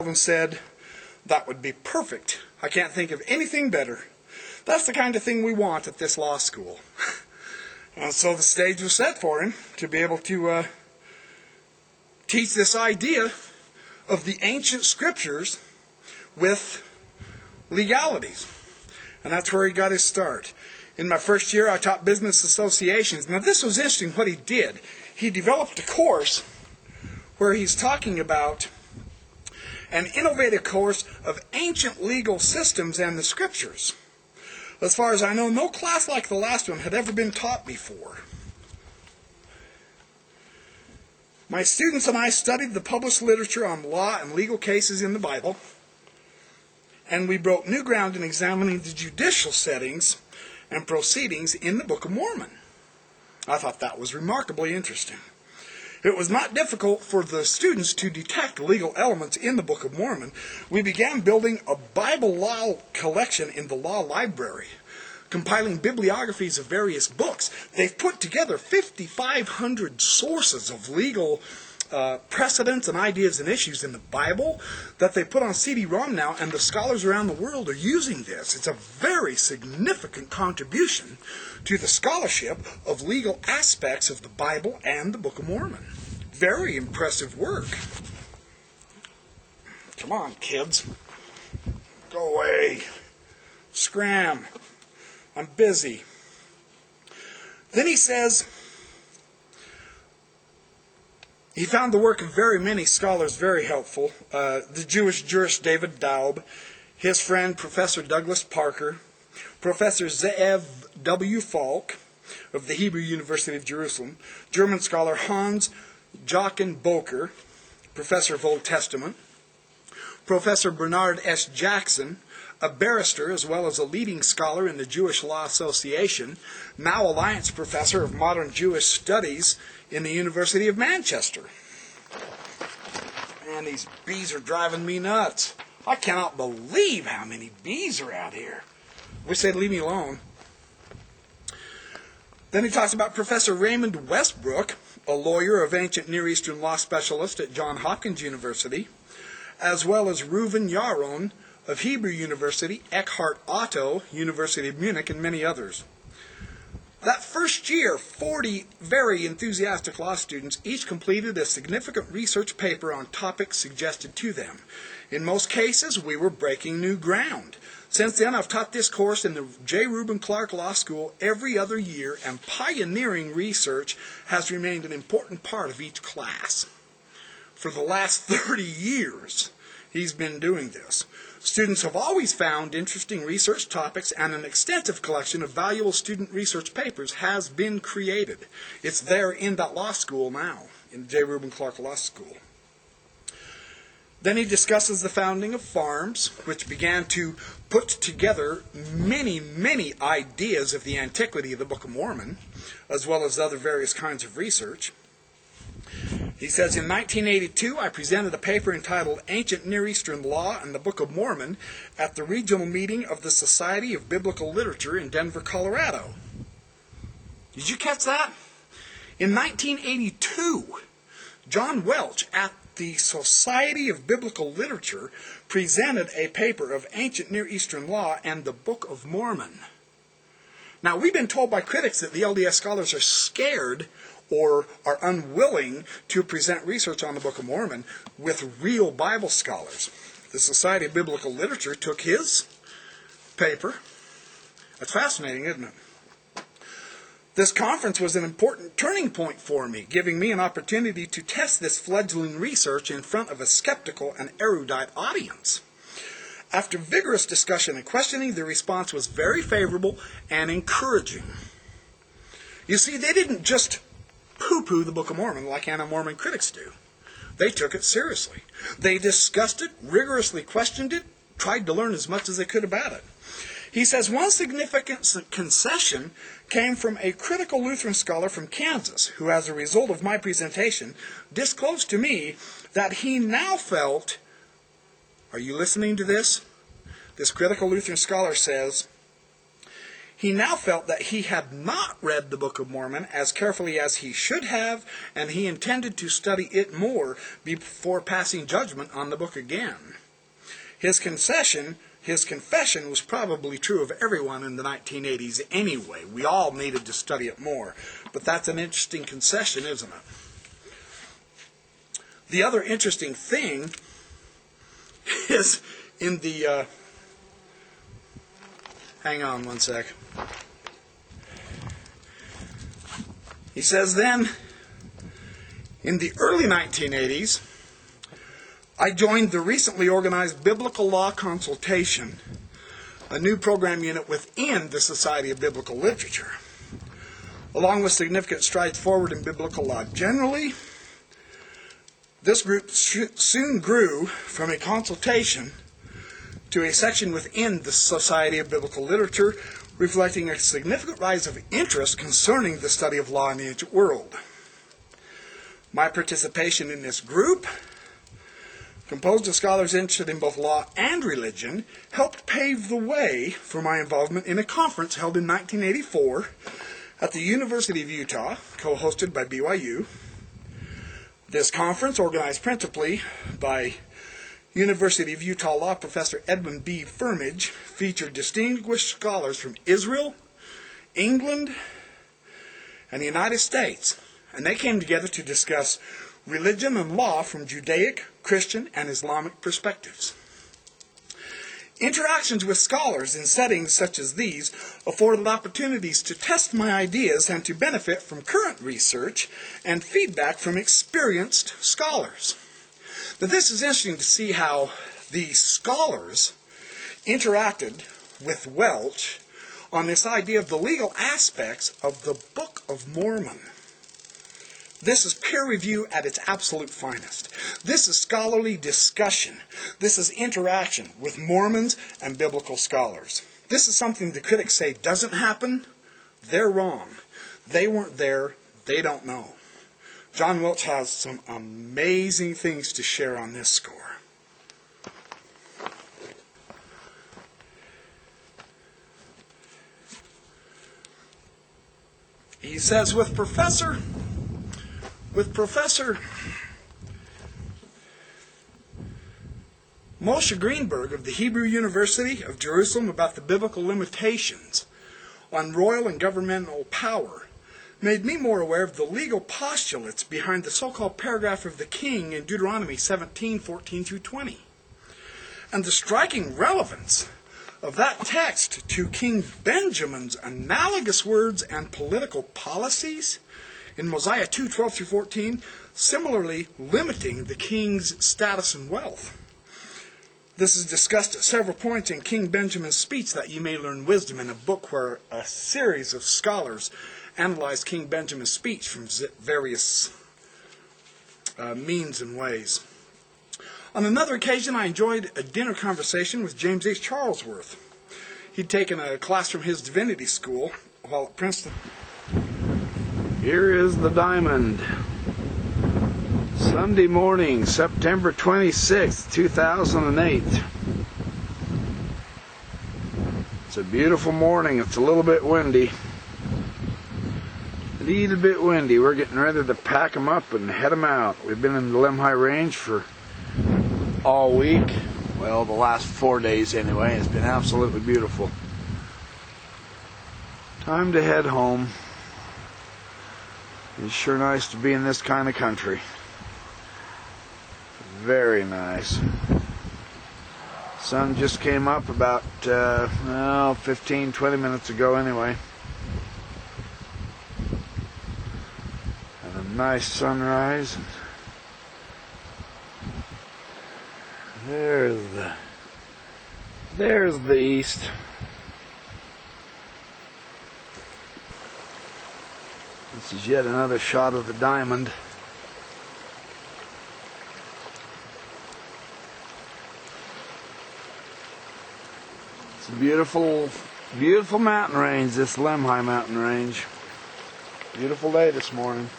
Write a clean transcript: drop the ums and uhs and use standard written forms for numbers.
and said, "That would be perfect. I can't think of anything better. That's the kind of thing we want at this law school." And so the stage was set for him to be able to teach this idea of the ancient scriptures with legalities. And that's where he got his start. In my first year, I taught business associations. Now, this was interesting what he did. He developed a course where he's talking about an innovative course of ancient legal systems and the scriptures. As far as I know, no class like the last one had ever been taught before. My students and I studied the published literature on law and legal cases in the Bible, and we broke new ground in examining the judicial settings and proceedings in the Book of Mormon. I thought that was remarkably interesting. It was not difficult for the students to detect legal elements in the Book of Mormon. We began building a Bible law collection in the law library, compiling bibliographies of various books. They've put together 5,500 sources of legal precedents and ideas and issues in the Bible that they put on CD-ROM now, and the scholars around the world are using this. It's a very significant contribution to the scholarship of legal aspects of the Bible and the Book of Mormon. Very impressive work. Come on, kids. Go away. Scram. I'm busy. Then he says, he found the work of very many scholars very helpful. The Jewish jurist David Daub, his friend Professor Douglas Parker, Professor Ze'ev W. Falk of the Hebrew University of Jerusalem, German scholar Hans Jochen Boker, Professor of Old Testament, Professor Bernard S. Jackson, a barrister as well as a leading scholar in the Jewish Law Association, now Alliance Professor of Modern Jewish Studies in the University of Manchester. Man, these bees are driving me nuts. I cannot believe how many bees are out here. Wish they'd leave me alone. Then he talks about Professor Raymond Westbrook, a lawyer of ancient Near Eastern law specialist at Johns Hopkins University, as well as Reuven Yaron of Hebrew University, Eckhart Otto, University of Munich, and many others. That first year, 40 very enthusiastic law students each completed a significant research paper on topics suggested to them. In most cases, we were breaking new ground. Since then, I've taught this course in the J. Reuben Clark Law School every other year, and pioneering research has remained an important part of each class. For the last 30 years, he's been doing this. Students have always found interesting research topics, and an extensive collection of valuable student research papers has been created. It's there in that law school now, in the J. Reuben Clark Law School. Then he discusses the founding of farms, which began to put together many, many ideas of the antiquity of the Book of Mormon, as well as other various kinds of research. He says, in 1982, I presented a paper entitled Ancient Near Eastern Law and the Book of Mormon at the regional meeting of the Society of Biblical Literature in Denver, Colorado. Did you catch that? In 1982, John Welch at the Society of Biblical Literature presented a paper of Ancient Near Eastern Law and the Book of Mormon. Now, we've been told by critics that the LDS scholars are scared or are unwilling to present research on the Book of Mormon with real Bible scholars. The Society of Biblical Literature took his paper. That's fascinating, isn't it? This conference was an important turning point for me, giving me an opportunity to test this fledgling research in front of a skeptical and erudite audience. After vigorous discussion and questioning, the response was very favorable and encouraging. You see, they didn't just poo-poo the Book of Mormon like anti-Mormon critics do. They took it seriously. They discussed it, rigorously questioned it, tried to learn as much as they could about it. He says one significant concession came from a critical Lutheran scholar from Kansas, who, as a result of my presentation, disclosed to me that he now felt, are you listening to this? This critical Lutheran scholar says, He now felt that he had not read the Book of Mormon as carefully as he should have, and he intended to study it more before passing judgment on the book again. His confession was probably true of everyone in the 1980s anyway. We all needed to study it more. But that's an interesting concession, isn't it? The other interesting thing is in the... hang on one sec. He says then, in the early 1980s, I joined the recently organized Biblical Law Consultation, a new program unit within the Society of Biblical Literature. Along with significant strides forward in biblical law generally, this group soon grew from a consultation to a section within the Society of Biblical Literature, reflecting a significant rise of interest concerning the study of law in the ancient world. My participation in this group, composed of scholars interested in both law and religion, helped pave the way for my involvement in a conference held in 1984 at the University of Utah, co-hosted by BYU. This conference, organized principally by University of Utah Law Professor Edmund B. Firmage, featured distinguished scholars from Israel, England, and the United States, and they came together to discuss religion and law from Judaic, Christian, and Islamic perspectives. Interactions with scholars in settings such as these afforded opportunities to test my ideas and to benefit from current research and feedback from experienced scholars. Now, this is interesting to see how the scholars interacted with Welch on this idea of the legal aspects of the Book of Mormon. This is peer review at its absolute finest. This is scholarly discussion. This is interaction with Mormons and biblical scholars. This is something the critics say doesn't happen. They're wrong. They weren't there. They don't know. John Welch has some amazing things to share on this score. He says, with Professor Moshe Greenberg of the Hebrew University of Jerusalem about the biblical limitations on royal and governmental power made me more aware of the legal postulates behind the so-called paragraph of the king in Deuteronomy 17:14-20, and the striking relevance of that text to King Benjamin's analogous words and political policies in Mosiah 2:12-14, similarly limiting the king's status and wealth. This is discussed at several points in King Benjamin's speech, That Ye May Learn Wisdom, in a book where a series of scholars analyzed King Benjamin's speech from various means and ways. On another occasion, I enjoyed a dinner conversation with James H. Charlesworth. He'd taken a class from his divinity school while at Princeton. Here is the diamond. Sunday morning, September 26th, 2008. It's a beautiful morning. It's a little bit windy. A little bit windy. We're getting ready to pack them up and head them out. We've been in the Lemhi Range for all week. Well, the last 4 days anyway. It's been absolutely beautiful. Time to head home. It's sure nice to be in this kind of country. Very nice. Sun just came up about 15-20 minutes ago anyway. And a nice sunrise. There's the east. This is yet another shot of the diamond. It's a beautiful, beautiful mountain range, this Lemhi mountain range. Beautiful day this morning.